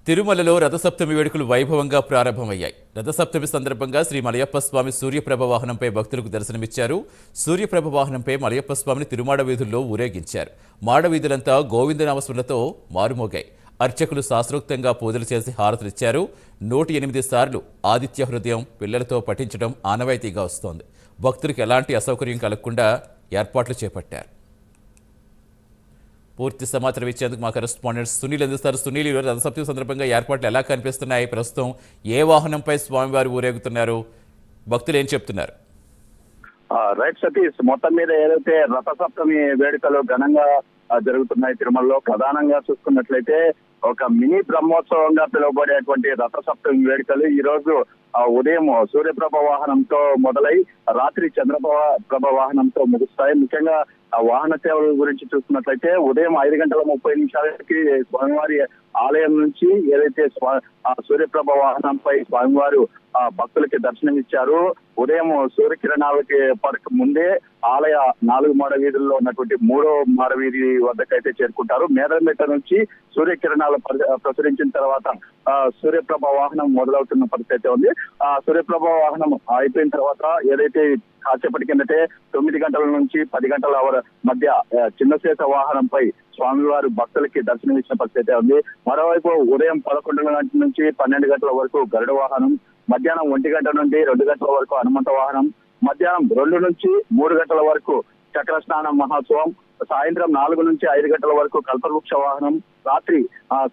తిరుమలలో రథసప్తమి వేడుకలు వైభవంగా ప్రారంభమయ్యాయి. రథసప్తమి సందర్భంగా శ్రీ మలయప్ప స్వామి సూర్యప్రభ వాహనంపై భక్తులకు దర్శనమిచ్చారు. సూర్యప్రభ వాహనంపై మలయప్ప స్వామిని తిరుమాడ వీధుల్లో ఊరేగించారు. మాడవీధులంతా గోవిందనామస్మరణతో మారుమోగాయి. అర్చకులు శాస్త్రోక్తంగా పూజలు చేసి హారతులిచ్చారు. 108 సార్లు ఆదిత్య హృదయం పిల్లలతో పఠించడం ఆనవాయితీగా వస్తోంది. భక్తులకు ఎలాంటి అసౌకర్యం కలగకుండా ఏర్పాట్లు చేపట్టారు. పూర్తి సమాచారం ఇచ్చేందుకు మా కరెస్పాండెంట్ సునీల్ అందిస్తారు. సునీల్, ఈరోజు రథసప్తమి సందర్భంగా ఏర్పాట్లు ఎలా కనిపిస్తున్నాయి? ప్రస్తుతం ఏ వాహనంపై స్వామివారు ఊరేగుతున్నారు? భక్తులు ఏం చెప్తున్నారు? రైట్ సతీష్, మొత్తం మీద ఏదైతే రథసప్తమి వేడుకలు ఘనంగా జరుగుతున్నాయి తిరుమలలో, ప్రధానంగా చూసుకున్నట్లయితే ఒక మినీ బ్రహ్మోత్సవంగా పిలువబడేటువంటి రథసప్తమి వేడుకలు ఈ రోజు ఉదయం సూర్యప్రభ వాహనంతో మొదలై రాత్రి చంద్రప్రభ వాహనంతో ముగుస్తాయి. ముఖ్యంగా వాహన సేవల గురించి చూసుకున్నట్లయితే ఉదయం 5:30 స్వామివారి ఆలయం నుంచి ఏదైతే సూర్యప్రభ వాహనంపై స్వామివారు భక్తులకి దర్శనమిచ్చారు. ఉదయం సూర్యకిరణాలకి పడక ముందే ఆలయ 4 మాడ వీధుల్లో ఉన్నటువంటి 3వ మాడ వీధి వద్దకైతే చేరుకుంటారు. మేదరమెట్ట నుంచి సూర్యకిరణాలు ప్రసరించిన తర్వాత సూర్యప్రభ వాహనం మొదలవుతున్న పరిస్థితి ఉంది. సూర్యప్రభ వాహనం అయిపోయిన తర్వాత ఏదైతే కాసేపటి కిందటే 9 గంటల నుంచి 10 గంటల మధ్య చిన్నశేష వాహనంపై స్వామివారు భక్తులకి దర్శనమిచ్చిన పరిస్థితి ఉంది. మరోవైపు ఉదయం 11 గంటల నుంచి 12 గంటల వరకు గరుడ వాహనం, మధ్యాహ్నం 1 గంట నుండి 2 గంటల వరకు హనుమంత వాహనం, మధ్యాహ్నం 2 నుంచి 3 గంటల వరకు చక్ర స్నానం మహోత్సవం, సాయంత్రం 4 నుంచి 5 గంటల వరకు కల్పవృక్ష వాహనం, రాత్రి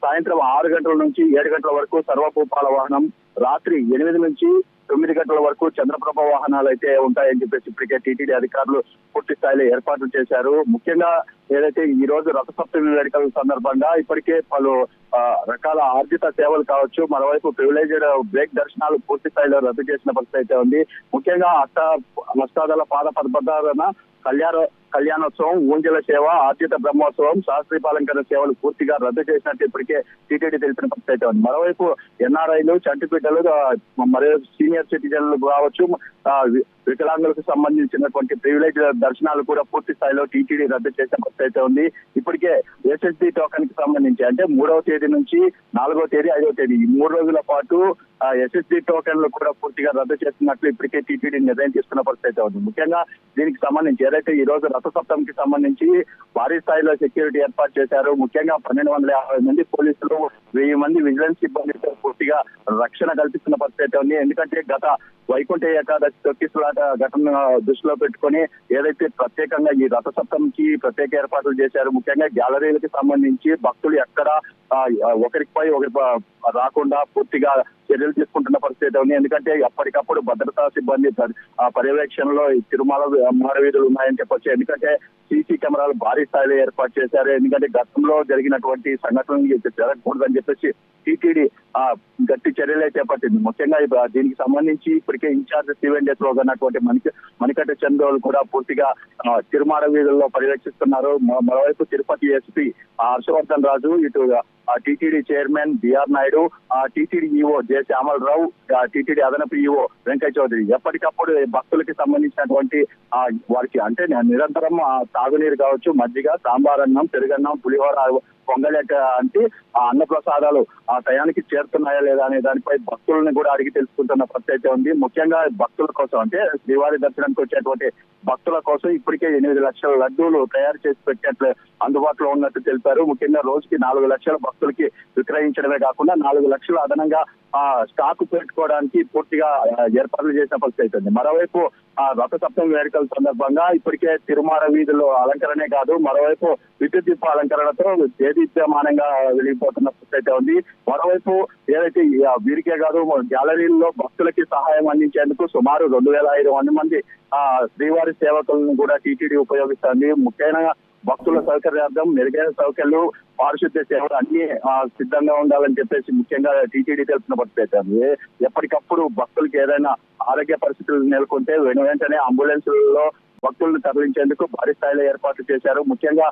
సాయంత్రం 6 గంటల నుంచి 7 గంటల వరకు సర్వభూపాల వాహనం, రాత్రి 8 నుంచి 9 గంటల వరకు చంద్రప్రభ వాహనాలు అయితే ఉంటాయని చెప్పేసి ఇప్పటికే టీటీడీ అధికారులు పూర్తి స్థాయిలో ఏర్పాట్లు చేశారు. ముఖ్యంగా ఏదైతే ఈ రోజు రథసప్తమి వేడుకల సందర్భంగా ఇప్పటికే పలు రకాల ఆర్జిత సేవలు కావచ్చు, మరోవైపు ప్రివిలేజ్డ్ బ్రేక్ దర్శనాలు పూర్తి స్థాయిలో రద్దు చేసిన పరిస్థితి అయితే ఉంది. ముఖ్యంగా అష్టాదళ పాద పద్మధారణ, కళ్యాణోత్సవం, ఊంజల సేవ, ఆర్జిత బ్రహ్మోత్సవం, శాస్త్రీపాలంకరణ సేవలు పూర్తిగా రద్దు చేసినట్టు ఇప్పటికే టీటీడీ తెలిసిన పరిస్థితి అయితే ఉంది. మరోవైపు ఎన్ఆర్ఐలు, చంటిబిడ్డలు, మరియు సీనియర్ సిటిజన్లు కావచ్చు, వికలాంగులకు సంబంధించినటువంటి ప్రివిలేజ్ దర్శనాలు కూడా పూర్తి స్థాయిలో టీటీడీ రద్దు చేసిన పరిస్థితి అయితే ఉంది. ఇప్పటికే ఎస్ఎస్డి టోకెన్ కి సంబంధించి అంటే 3వ తేదీ నుంచి 4వ తేదీ 5వ తేదీ ఈ 3 రోజుల పాటు ఎస్ఎస్డి టోకెన్లు కూడా పూర్తిగా రద్దు చేస్తున్నట్లు ఇప్పటికే టీటీడీ నిర్ణయం తీసుకున్న పరిస్థితి అయితే ఉంది. ముఖ్యంగా దీనికి సంబంధించి ఏదైతే ఈ రోజు రథసప్తమికి సంబంధించి భారీ స్థాయిలో సెక్యూరిటీ ఏర్పాటు చేశారు. ముఖ్యంగా 1250 మంది పోలీసులు, 1000 మంది విజిలెన్స్ సిబ్బందితో పూర్తిగా రక్షణ కల్పిస్తున్న పరిస్థితి ఉంది. ఎందుకంటే గత వైకుంఠ ఏకాదశి తొక్కిసలాట ఘటన దృష్టిలో పెట్టుకొని ఏదైతే ప్రత్యేకంగా ఈ రథసప్తమికి ప్రత్యేక ఏర్పాట్లు చేశారు. ముఖ్యంగా గ్యాలరీలకు సంబంధించి భక్తులు ఎక్కడ ఒకరిపై ఒకరి రాకుండా పూర్తిగా చర్యలు తీసుకుంటున్న పరిస్థితి ఉంది. ఎందుకంటే ఎప్పటికప్పుడు భద్రతా సిబ్బంది పర్యవేక్షణలో తిరుమల మాడవీధులు ఉన్నాయని చెప్పొచ్చు. ఎందుకంటే సీసీ కెమెరాలు భారీ స్థాయిలో ఏర్పాటు చేశారు. ఎందుకంటే గతంలో జరిగినటువంటి సంఘటనలు జరగకూడదని చెప్పేసి టీటీడీ గట్టి చర్యలే చేపట్టింది. ముఖ్యంగా దీనికి సంబంధించి ఇప్పటికే ఇన్ఛార్జ్ సివెన్ డెత్ లో ఉన్నటువంటి మణికట్ట చంద్రోలు కూడా పూర్తిగా తిరుమాడ వీధుల్లో పర్యవేక్షిస్తున్నారు. మరోవైపు తిరుపతి ఎస్పీ హర్షవర్ధన్ రాజు, ఇటు TTD chairman BR Naidu, TTD EO J Syamala Rao, TTD అదనపు ఈఓ వెంకయ్య చౌదరి ఎప్పటికప్పుడు భక్తులకి సంబంధించినటువంటి వారికి అంటే నిరంతరం తాగునీరు కావచ్చు, మజ్జిగ, సాంబారన్నం, పెరుగన్నం, పులిహోర, పొంగలేట అంటే ఆ అన్న ప్రసాదాలు ఆ టయానికి చేరుతున్నాయా లేదా అనే దానిపై భక్తులను కూడా అడిగి తెలుసుకుంటున్న పరిస్థితి ఉంది. ముఖ్యంగా భక్తుల కోసం అంటే శ్రీవారి దర్శనానికి వచ్చేటువంటి భక్తుల కోసం ఇప్పటికే 8 లక్షల లడ్డూలు తయారు చేసి పెట్టినట్లు అందుబాటులో ఉన్నట్టు తెలిపారు. ముఖ్యంగా రోజుకి 4 లక్షల భక్తులకి విక్రయించడమే కాకుండా 4 లక్షలు అదనంగా స్టాక్ పెట్టుకోవడానికి పూర్తిగా ఏర్పాట్లు చేసిన పరిస్థితి ఉంది. మరోవైపు రథసప్తమి వేడుకల సందర్భంగా ఇప్పటికే తిరుమాడ వీధుల్లో అలంకరణే కాదు, మరోవైపు విద్యుత్ దీప అలంకరణతో దేదీప్యమానంగా వెలిగిపోతున్న పరిస్థితి ఉంది. మరోవైపు ఏదైతే వీరికే కాదు గ్యాలరీల్లో భక్తులకి సహాయం అందించేందుకు సుమారు 2500 మంది శ్రీవారి సేవకులను కూడా టీటీడీ ఉపయోగిస్తుంది. ముఖ్యంగా భక్తుల సౌకర్యార్థం మెరుగైన సౌకర్యాలు, పారిశుద్ధ్య సేవలు అన్ని సిద్ధంగా ఉండాలని చెప్పేసి ముఖ్యంగా టీటీడీ తెలిసిన పరిస్థితి. ఎప్పటికప్పుడు భక్తులకి ఏదైనా ఆరోగ్య పరిస్థితులు నెలకొంటే వెంటనే అంబులెన్స్లలో భక్తులను తరలించేందుకు భారీ స్థాయిలో ఏర్పాట్లు చేశారు. ముఖ్యంగా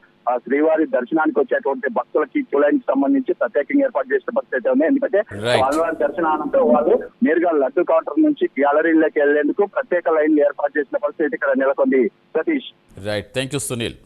శ్రీవారి దర్శనానికి వచ్చేటువంటి భక్తులకి క్యూలైన్ కి సంబంధించి ప్రత్యేకంగా ఏర్పాటు చేసిన పరిస్థితి ఉంది. ఎందుకంటే స్వామివారి దర్శనానంతరం వాళ్ళు నేరుగా లడ్డు కౌంటర్ నుంచి గ్యాలరీలోకి వెళ్లేందుకు ప్రత్యేక లైన్లు ఏర్పాటు చేసిన పరిస్థితి ఇక్కడ నెలకొంది. Satish. Right, thank you Sunil.